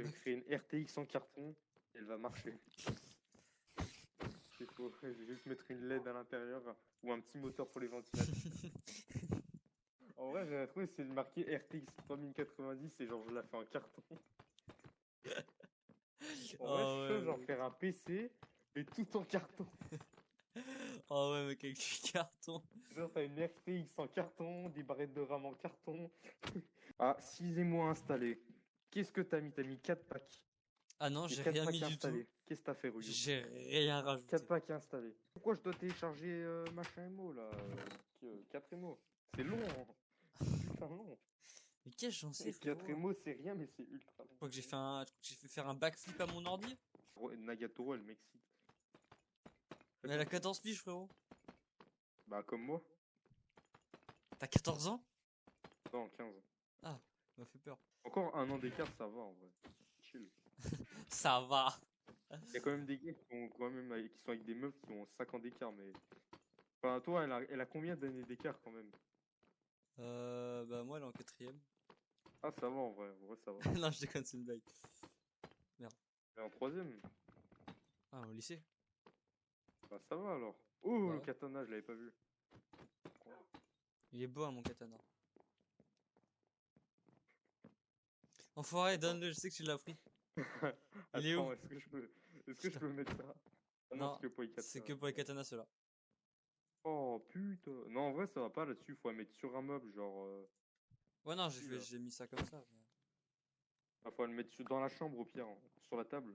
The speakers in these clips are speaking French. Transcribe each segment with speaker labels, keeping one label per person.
Speaker 1: vais créer une RTX en carton, elle va marcher. Je vais juste mettre une LED à l'intérieur ou un petit moteur pour les ventilateurs. En vrai, j'avais trouvé, c'est marqué RTX 3090 et genre je la fais en carton. En vrai, je suis chaud, genre faire un PC et tout en carton.
Speaker 2: Oh ouais, mec, avec du carton.
Speaker 1: Genre, t'as une RTX en carton, des barrettes de RAM en carton. Ah, 6 émois installés. Qu'est-ce que t'as mis? T'as mis 4 packs.
Speaker 2: Ah non,
Speaker 1: J'ai
Speaker 2: j'ai
Speaker 1: 4
Speaker 2: rien
Speaker 1: packs
Speaker 2: mis du tout.
Speaker 1: installés. Qu'est-ce que t'as fait, Ryu?
Speaker 2: J'ai rien
Speaker 1: 4
Speaker 2: rajouté.
Speaker 1: packs installés. Pourquoi je dois télécharger machin émo là 4 émo. C'est long, hein. C'est putain long.
Speaker 2: Mais qu'est-ce que j'en sais,
Speaker 1: 4
Speaker 2: frérot?
Speaker 1: émo, c'est rien, mais c'est ultra long.
Speaker 2: Je crois que j'ai fait faire un backflip à mon ordi.
Speaker 1: Nagatoro, elle m'excite.
Speaker 2: Mais elle a 14 piges, frérot.
Speaker 1: Bah, comme moi.
Speaker 2: T'as 14 ans?
Speaker 1: Non, 15.
Speaker 2: Ah, ça m'a fait peur.
Speaker 1: Encore un an d'écart, ça va en vrai. Chill.
Speaker 2: Ça va.
Speaker 1: Il y a quand même des gars qui sont avec des meufs qui ont 5 ans d'écart, mais. Enfin, toi, elle a combien d'années d'écart quand même?
Speaker 2: Bah moi, elle est en 4ème.
Speaker 1: Ah, ça va en vrai, ça va.
Speaker 2: Non, je déconne, c'est une blague. Merde.
Speaker 1: Elle est en 3ème?
Speaker 2: Ah, au lycée?
Speaker 1: Bah, ça va alors. Oh,
Speaker 2: Bah
Speaker 1: le
Speaker 2: ouais.
Speaker 1: katana, je l'avais pas vu.
Speaker 2: Il est beau, hein, mon katana. Enfoiré,
Speaker 1: Attends.
Speaker 2: donne-le, je sais que tu l'as pris. Il est où?
Speaker 1: Attends, est-ce que je peux mettre ça? Ah non,
Speaker 2: Non,
Speaker 1: c'est que pour les
Speaker 2: c'est
Speaker 1: katanas.
Speaker 2: que pour les katanas, ceux-là.
Speaker 1: Oh putain. Non, en vrai, ça va pas là-dessus. Faut la mettre sur un meuble, genre.
Speaker 2: Ouais, non,
Speaker 1: Ici, là.
Speaker 2: j'ai mis ça comme ça. Mais...
Speaker 1: Ah, faut le mettre dans la chambre au pire, hein, sur la table.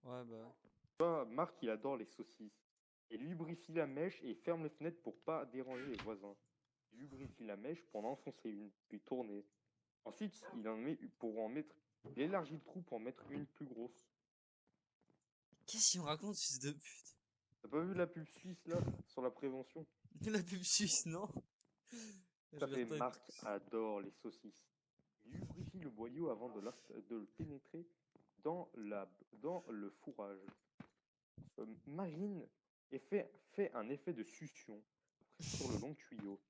Speaker 2: Ouais, bah.
Speaker 1: Toi, Marc, il adore les saucisses. Il lubrifie la mèche et ferme les fenêtres pour pas déranger les voisins. Il lubrifie la mèche pour en enfoncer une, puis tourner. Ensuite, il élargit le trou pour en mettre une plus grosse.
Speaker 2: Qu'est-ce qu'il me raconte, fils de pute?
Speaker 1: T'as pas vu la pub suisse là, sur la prévention?
Speaker 2: La pub suisse, non?
Speaker 1: Ça
Speaker 2: Je
Speaker 1: fait
Speaker 2: vais
Speaker 1: Marc adore les saucisses. Il lubrifie le boyau avant de le pénétrer dans le fourrage. Marine fait un effet de succion sur le long tuyau.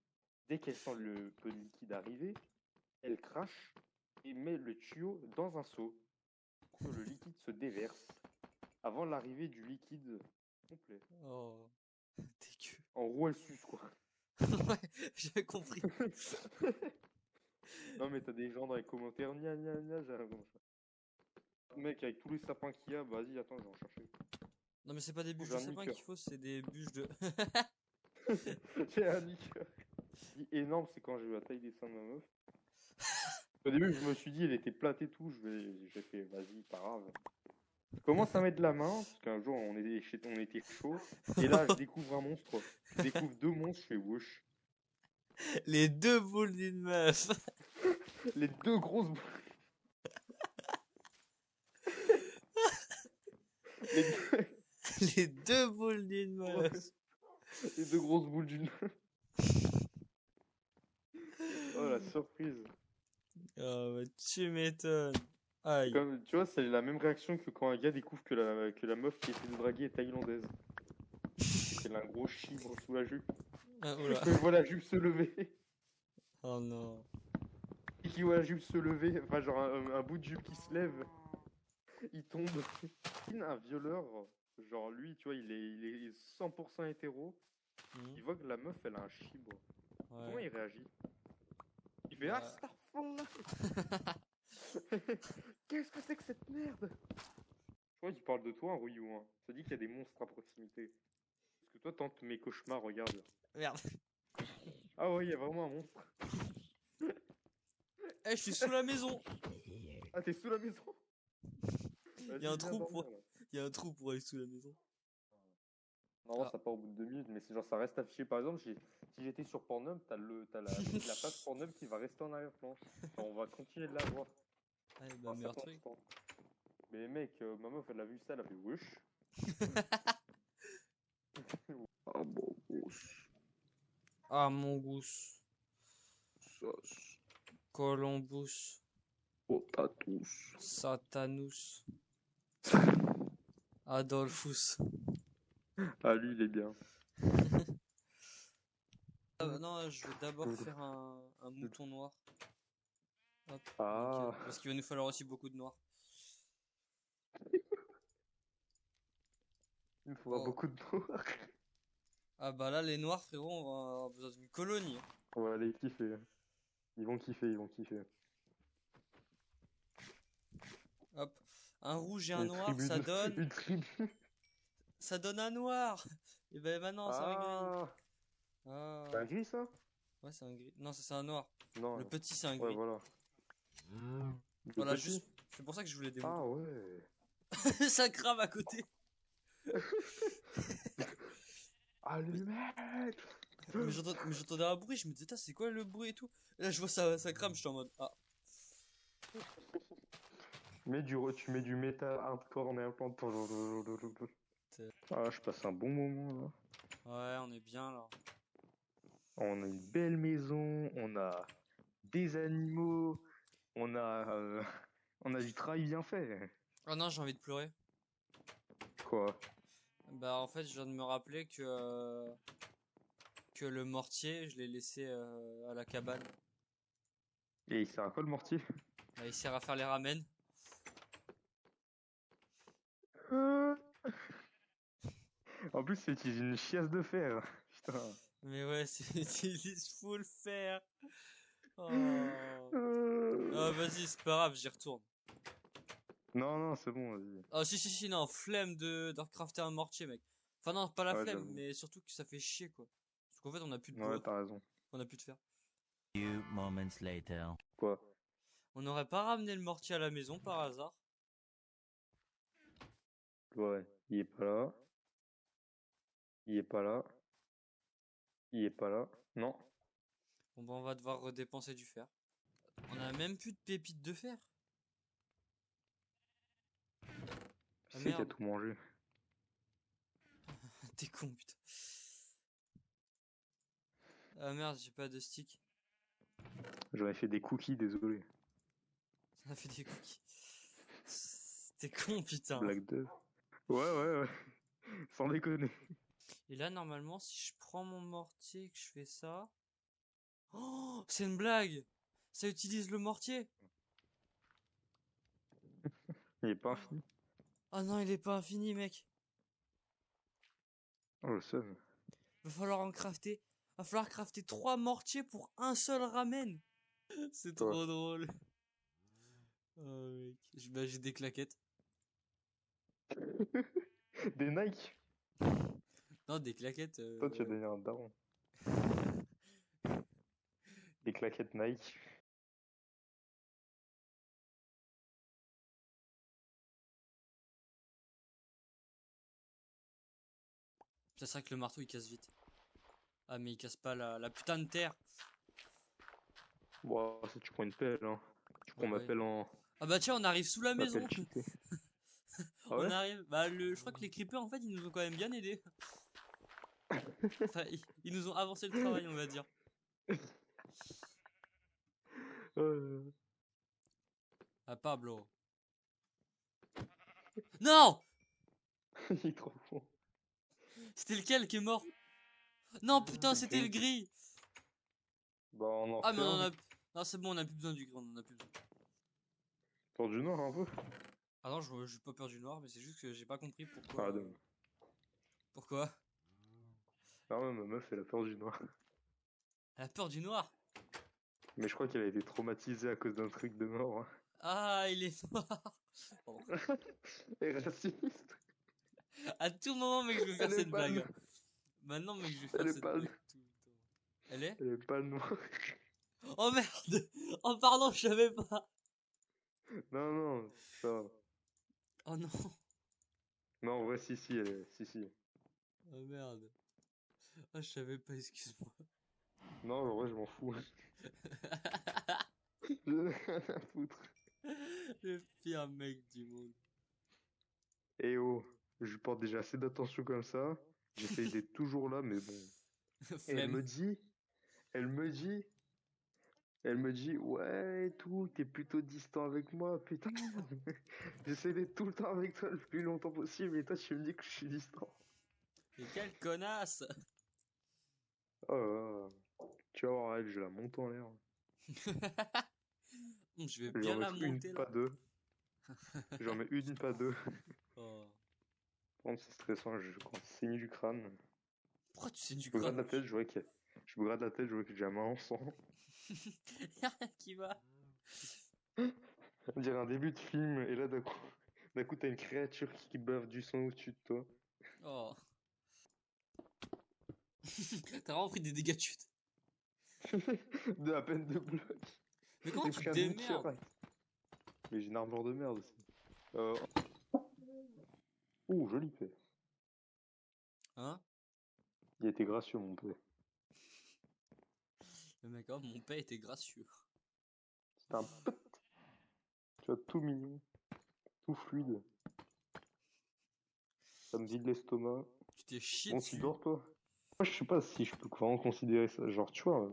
Speaker 1: Dès qu'elle sent le peu de liquide arriver, elle crache et met le tuyau dans un seau pour que le liquide se déverse avant l'arrivée du liquide complet.
Speaker 2: Oh, dégueu.
Speaker 1: En gros, elle suce quoi.
Speaker 2: Ouais, j'avais compris.
Speaker 1: Non mais t'as des gens dans les commentaires, gna gna gna, j'ai rien comme ça. Mec, avec tous les sapins qu'il y a, vas-y, attends, je vais en chercher.
Speaker 2: Non, mais c'est pas des bûches de sapin qu'il faut, c'est des bûches de.
Speaker 1: J'ai un niqueur. Ce qui est énorme, c'est quand j'ai eu la taille des seins de ma meuf. Au début, je me suis dit, elle était plate et tout. J'ai fait, vas-y, pas grave. Je commence à mettre la main, parce qu'un jour, on était chaud. Et là, je découvre un monstre. Je découvre 2 monstres, je fais wesh.
Speaker 2: Les 2 boules d'une meuf.
Speaker 1: Les 2 grosses boules. Les 2...
Speaker 2: Les 2 boules d'une meuf.
Speaker 1: Les 2 grosses boules d'une meuf. Oh, la surprise.
Speaker 2: Oh, bah, tu m'étonnes. Aïe.
Speaker 1: Comme, tu vois, c'est la même réaction que quand un gars découvre que la meuf qui essaie de draguer est thaïlandaise. Elle a un gros chibre sous la jupe.
Speaker 2: Ah, oula.
Speaker 1: Quand il voit la jupe se lever.
Speaker 2: Oh non.
Speaker 1: Et qu'il voit la jupe se lever, enfin genre un bout de jupe qui se lève, il tombe. Un violeur, genre lui, tu vois, il est 100% hétéro. Il voit que la meuf, elle a un chibre.
Speaker 2: Ouais.
Speaker 1: Comment il réagit? Il fait
Speaker 2: Bah...
Speaker 1: Astaghfirullah. Qu'est-ce que c'est que cette merde? Je crois qu'il parle de toi, Ruyou. Hein. Ça dit qu'il y a des monstres à proximité. Parce que toi, tente mes cauchemars, regarde.
Speaker 2: Merde.
Speaker 1: Ah ouais, il y a vraiment un monstre.
Speaker 2: Eh, je suis sous la maison.
Speaker 1: Ah, t'es sous la maison?
Speaker 2: Il y a un trou pour... Il y a un trou pour aller sous la maison.
Speaker 1: Non, ça part au bout de 2 minutes, mais c'est genre ça reste affiché. Par exemple, si j'étais sur Pornhub, t'as la page Pornhub qui va rester en arrière-plan. On va continuer de la voir.
Speaker 2: Ouais, bah, meilleur truc.
Speaker 1: Mais mec, ma meuf, elle a vu ça, elle a fait wesh. Ah mon gosse.
Speaker 2: Ah, mon gosse.
Speaker 1: Sauce.
Speaker 2: Columbus.
Speaker 1: Potatus.
Speaker 2: Satanus. Adolphus.
Speaker 1: Ah, lui, il est bien.
Speaker 2: Non, je vais d'abord faire un mouton noir. Hop,
Speaker 1: Ah.
Speaker 2: nickel. Parce qu'il va nous falloir aussi beaucoup de noir.
Speaker 1: faudra
Speaker 2: Oh.
Speaker 1: beaucoup de noirs.
Speaker 2: Ah bah là, les noirs, frérot, on va avoir besoin d'une colonie.
Speaker 1: On va aller kiffer. Ils vont kiffer, ils vont kiffer.
Speaker 2: Hop. Un rouge et un
Speaker 1: Une
Speaker 2: noir,
Speaker 1: tribu
Speaker 2: ça
Speaker 1: de...
Speaker 2: donne...
Speaker 1: Une tribu.
Speaker 2: Ça donne un noir. Et ben maintenant, c'est un gris.
Speaker 1: Ah, c'est
Speaker 2: Ah.
Speaker 1: un gris ça?
Speaker 2: Ouais, c'est un gris. Non, ça, c'est un noir.
Speaker 1: Non.
Speaker 2: Le petit, c'est un
Speaker 1: Ouais,
Speaker 2: gris.
Speaker 1: voilà. Le
Speaker 2: Voilà,
Speaker 1: petit?
Speaker 2: juste... C'est pour ça que je voulais démonter.
Speaker 1: Ah ouais.
Speaker 2: Ça crame à côté.
Speaker 1: Allumette!
Speaker 2: Mais j'entendais un bruit, je me disais, putain, c'est quoi le bruit et tout. Et là, je vois ça crame, je suis en mode, ah.
Speaker 1: Tu mets du métal hardcore en implant. Ah, je passe un bon moment là.
Speaker 2: Ouais, on est bien là.
Speaker 1: On a une belle maison, on a des animaux, on a, on a du travail bien fait.
Speaker 2: Oh non, j'ai envie de pleurer.
Speaker 1: Quoi?
Speaker 2: Bah, en fait, je viens de me rappeler que le mortier, je l'ai laissé à la cabane.
Speaker 1: Et il sert à quoi le mortier?
Speaker 2: Bah, il sert à faire les ramen.
Speaker 1: En plus, c'est une chiasse de fer. Putain.
Speaker 2: Mais ouais, c'est full faire. Oh. Ah, vas-y, c'est pas grave, j'y retourne.
Speaker 1: Non, non, c'est bon, vas-y.
Speaker 2: Ah, si, non, flemme de recrafter un mortier, mec. Enfin, non, pas la
Speaker 1: Ouais,
Speaker 2: flemme,
Speaker 1: j'avoue.
Speaker 2: mais surtout que ça fait chier, quoi. Parce qu'en fait, on a plus de
Speaker 1: Ouais,
Speaker 2: bois,
Speaker 1: t'as raison.
Speaker 2: on a plus de fer.
Speaker 3: Few moments later.
Speaker 1: Quoi?
Speaker 2: On n'aurait pas ramené le mortier à la maison par hasard?
Speaker 1: Ouais, il est pas là. Il est pas là. Il est pas là. Non.
Speaker 2: Bon, bah, on va devoir redépenser du fer. On a même plus de pépites de fer.
Speaker 1: Qui
Speaker 2: Ah
Speaker 1: c'est qui a
Speaker 2: merde,
Speaker 1: tout mangé?
Speaker 2: t'es con, putain. Ah merde, j'ai pas de stick.
Speaker 1: J'aurais fait des cookies, désolé.
Speaker 2: Ça a fait des cookies. T'es con, putain.
Speaker 1: Blague 2. Ouais. Sans déconner.
Speaker 2: Et là, normalement, si je prends mon mortier et que je fais ça... Oh, c'est une blague! Ça utilise le mortier!
Speaker 1: Il est pas infini.
Speaker 2: Oh non, il est pas infini, mec.
Speaker 1: Oh, le seum.
Speaker 2: Va falloir en crafter. Va falloir crafter 3 mortiers pour un seul ramen. C'est
Speaker 1: Quoi?
Speaker 2: trop drôle. Oh, mec. Bah, j'ai des claquettes.
Speaker 1: Des Nike?
Speaker 2: Non, des claquettes.
Speaker 1: Toi, tu as donné un daron. Des claquettes Nike.
Speaker 2: Ça serait que le marteau il casse vite. Ah, mais il casse pas la putain de terre.
Speaker 1: Bon, si tu prends une pelle, hein. Tu prends
Speaker 2: Bah
Speaker 1: ma
Speaker 2: ouais.
Speaker 1: pelle en...
Speaker 2: Ah bah tiens, on arrive sous la
Speaker 1: ma
Speaker 2: maison.
Speaker 1: pelle cheatée. Ah
Speaker 2: On
Speaker 1: ouais?
Speaker 2: arrive. Bah, je crois que les creepers en fait ils nous ont quand même bien aidés. Enfin, ils nous ont avancé le travail, on va dire. Ah, Pablo. Non!
Speaker 1: Il est trop fort.
Speaker 2: C'était lequel qui est mort? Non, putain,
Speaker 1: C'est
Speaker 2: c'était le
Speaker 1: Green.
Speaker 2: gris.
Speaker 1: Bah, on en
Speaker 2: Ah, mais
Speaker 1: refait
Speaker 2: on en
Speaker 1: un.
Speaker 2: a. Non, c'est bon, on a plus besoin du gris, on en a plus besoin.
Speaker 1: Pour du noir, un peu.
Speaker 2: Ah non, j'ai pas peur du noir, mais c'est juste que j'ai pas compris pourquoi.
Speaker 1: Pardon.
Speaker 2: Pourquoi?
Speaker 1: Ah ouais, ma meuf, elle a peur du noir.
Speaker 2: Elle a peur du noir.
Speaker 1: Mais je crois qu'elle a été traumatisée à cause d'un truc de mort. Hein.
Speaker 2: Ah, il est noir. Pardon.
Speaker 1: Et raciste.
Speaker 2: À tout moment, mec, je vais faire
Speaker 1: Elle est
Speaker 2: cette
Speaker 1: panne.
Speaker 2: blague. Maintenant, mec, je vais faire
Speaker 1: Elle est
Speaker 2: cette
Speaker 1: panne.
Speaker 2: blague tout le temps. Elle est?
Speaker 1: Elle est pas noire.
Speaker 2: Oh merde! Oh pardon, je savais pas.
Speaker 1: Non, non, ça va.
Speaker 2: Oh non.
Speaker 1: Non, en vrai, si, elle est... Si.
Speaker 2: Oh merde. Ah, je savais pas, excuse-moi.
Speaker 1: Non, en vrai, je m'en fous. J'en ai rien à foutre.
Speaker 2: Le pire mec du monde.
Speaker 1: Eh oh, je lui porte déjà assez d'attention comme ça. J'essaye d'être toujours là, mais bon. Et
Speaker 2: Flemme.
Speaker 1: elle me dit, ouais, et tout, t'es plutôt distant avec moi, putain. J'essaie d'être tout le temps avec toi le plus longtemps possible, et toi, tu me dis que je suis distant.
Speaker 2: Mais quelle connasse!
Speaker 1: Oh là là. Tu vas voir, elle, je la monte en l'air.
Speaker 2: Je vais
Speaker 1: J'en
Speaker 2: bien
Speaker 1: mets
Speaker 2: la
Speaker 1: une,
Speaker 2: monter
Speaker 1: pas
Speaker 2: là.
Speaker 1: deux. J'en mets une, pas deux.
Speaker 2: Oh.
Speaker 1: Par contre, c'est stressant, quand c'est saigné du crâne.
Speaker 2: Pourquoi tu sais du
Speaker 1: Je me gratte
Speaker 2: crâne?
Speaker 1: la tête, je me gratte la tête, je vois que j'ai la main en sang.
Speaker 2: Y'a rien qui va.
Speaker 1: On dirait un début de film, et là d'un coup t'as une créature qui bave du sang au-dessus de toi.
Speaker 2: Oh. T'as vraiment pris des dégâts de chute.
Speaker 1: De à peine 2 blocs.
Speaker 2: Mais comment
Speaker 1: J'ai
Speaker 2: tu
Speaker 1: pris
Speaker 2: te
Speaker 1: un
Speaker 2: démerdes?
Speaker 1: meteorite. Mais j'ai une armure de merde aussi. Euh... Ouh, joli paix.
Speaker 2: Hein?
Speaker 1: Il était gracieux mon paix.
Speaker 2: Le mec, oh, mon père était gracieux.
Speaker 1: C'était un petit. Tu vois, tout mignon, tout fluide. Ça me vide l'estomac.
Speaker 2: Tu t'es chié
Speaker 1: Bon, tu
Speaker 2: dessus.
Speaker 1: dors toi? Moi je sais pas si je peux vraiment considérer ça. Genre, tu vois,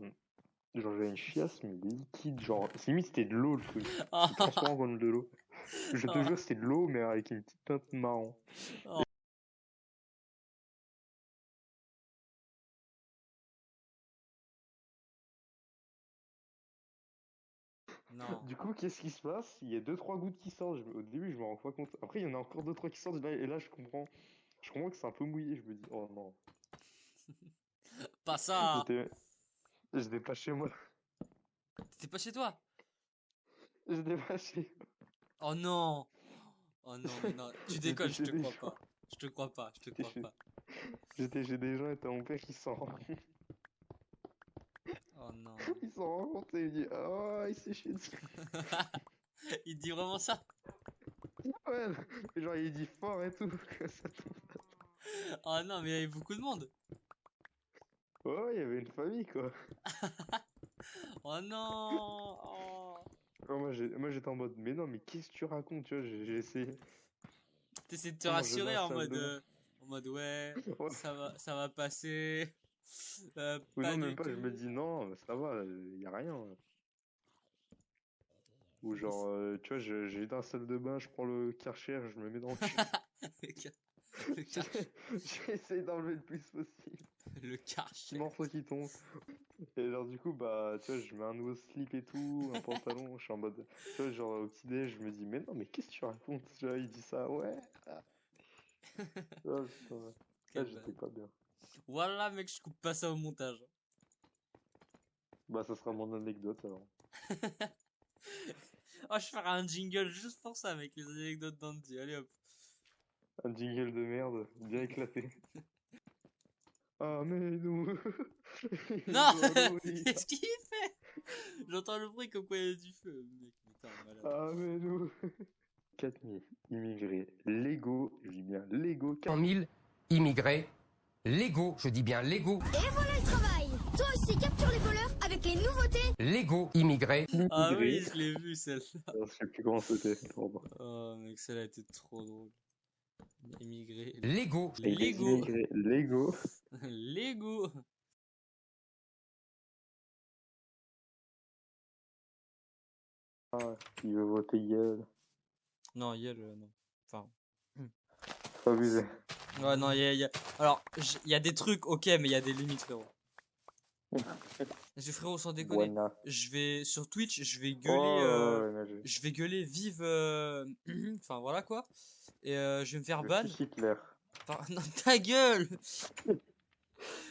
Speaker 1: genre j'avais une chiasse, mais liquide. Genre, c'est limite c'était de l'eau le truc. C'est transparent comme de l'eau. Je te jure, c'était de l'eau, mais avec une petite teinte marron.
Speaker 2: Oh. Non.
Speaker 1: Du coup, qu'est-ce qui se passe? Il y a 2-3 gouttes qui sortent. Au début, je me rends pas compte. Après, il y en a encore 2-3 qui sortent. Et là, je comprends. Je comprends que c'est un peu mouillé. Je me dis, oh non.
Speaker 2: Pas ça.
Speaker 1: J'étais pas chez moi.
Speaker 2: T'étais pas chez toi?
Speaker 1: J'étais pas chez
Speaker 2: Oh non. Oh non, mais non. Tu
Speaker 1: J'étais
Speaker 2: déconnes, je
Speaker 1: chez
Speaker 2: te
Speaker 1: des
Speaker 2: crois
Speaker 1: gens.
Speaker 2: pas. Je te crois pas, je te
Speaker 1: J'étais
Speaker 2: crois
Speaker 1: chez...
Speaker 2: pas.
Speaker 1: J'étais chez des gens et t'as mon père qui s'en rend.
Speaker 2: Oh non.
Speaker 1: Il s'en rend compte et il dit, oh, il s'est chié dessus.
Speaker 2: Il dit vraiment ça?
Speaker 1: Ouais, genre il dit fort et tout. Que ça tombe.
Speaker 2: Oh non, mais il y avait beaucoup de monde.
Speaker 1: Ouais, il y avait une famille quoi.
Speaker 2: Oh non. Oh.
Speaker 1: Ouais, moi j'étais en mode, mais non, mais qu'est-ce que tu racontes, tu vois, j'ai essayé.
Speaker 2: T'essaies de te
Speaker 1: Moi, je vais dans
Speaker 2: rassurer
Speaker 1: la salle de bain.
Speaker 2: en mode ouais,
Speaker 1: Ouais.
Speaker 2: ça va passer.
Speaker 1: Ou
Speaker 2: Pas
Speaker 1: non, même
Speaker 2: du
Speaker 1: pas, je me
Speaker 2: tout.
Speaker 1: dis non, ça va, y a rien. Ou genre, tu vois, j'ai dans la salle de bain, je prends le Karcher, je me mets dans le cul.
Speaker 2: Le car- le car-
Speaker 1: J'essaye d'enlever le plus possible.
Speaker 2: le
Speaker 1: Petit
Speaker 2: Karcher.
Speaker 1: morceau qui tombe. Et genre, du coup, bah, tu vois, je mets un nouveau slip et tout, un pantalon, je suis en mode, tu vois, genre, au petit-déj, je me dis, mais non, mais qu'est-ce que tu racontes? Tu vois, il dit ça, ouais. Ah, oh, putain, ouais. Là,
Speaker 2: Quelle
Speaker 1: j'étais
Speaker 2: belle.
Speaker 1: pas bien.
Speaker 2: Voilà, mec, je coupe pas ça au montage.
Speaker 1: Bah, ça sera mon anecdote alors.
Speaker 2: Oh, je ferai un jingle juste pour ça, mec, les anecdotes d'Andy. Allez hop.
Speaker 1: Un jingle de merde, bien éclaté. Ah, mais nous.
Speaker 2: Non! Qu'est-ce qu'il fait? J'entends le bruit comme quoi il y a du feu, mec. Mais t'es un malade.
Speaker 1: Ah, mais nous. 4000 immigrés légaux, je dis bien légaux,
Speaker 4: 100 000 immigrés légaux, je dis bien légaux,
Speaker 5: Et voilà le travail. Toi aussi, capture les voleurs avec les nouveautés.
Speaker 4: légaux immigrés.
Speaker 2: Ah oui, je l'ai vu celle-là.
Speaker 1: Je sais plus comment c'était. Pardon.
Speaker 2: Oh, mec, celle-là était trop drôle. Immigré.
Speaker 4: Légaux.
Speaker 2: Lego.
Speaker 1: Immigrés légaux.
Speaker 2: Lego.
Speaker 1: Ah, il veut voter Yel.
Speaker 2: Non, Yel, non. Enfin.
Speaker 1: Faut abuser.
Speaker 2: Ouais, non, alors, il y a des trucs, ok, mais il y a des limites, frérot. Frérot, sans déconner.
Speaker 1: Buena.
Speaker 2: Je vais, sur Twitch, je vais
Speaker 1: Oh,
Speaker 2: gueuler,
Speaker 1: ouais, mais
Speaker 2: je vais gueuler vive, enfin, voilà, quoi. Et je vais me faire
Speaker 1: je
Speaker 2: ban.
Speaker 1: suscite l'air.
Speaker 2: Non, ta gueule!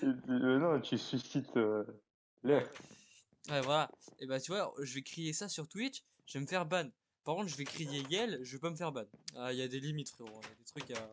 Speaker 1: Non, tu suscites l'air.
Speaker 2: Ouais, voilà. Et bah, tu vois, je vais crier ça sur Twitch, je vais me faire ban. Par contre, je vais crier Yel, je vais pas me faire ban. Ah, il y a des limites, frérot. Il y a des trucs à...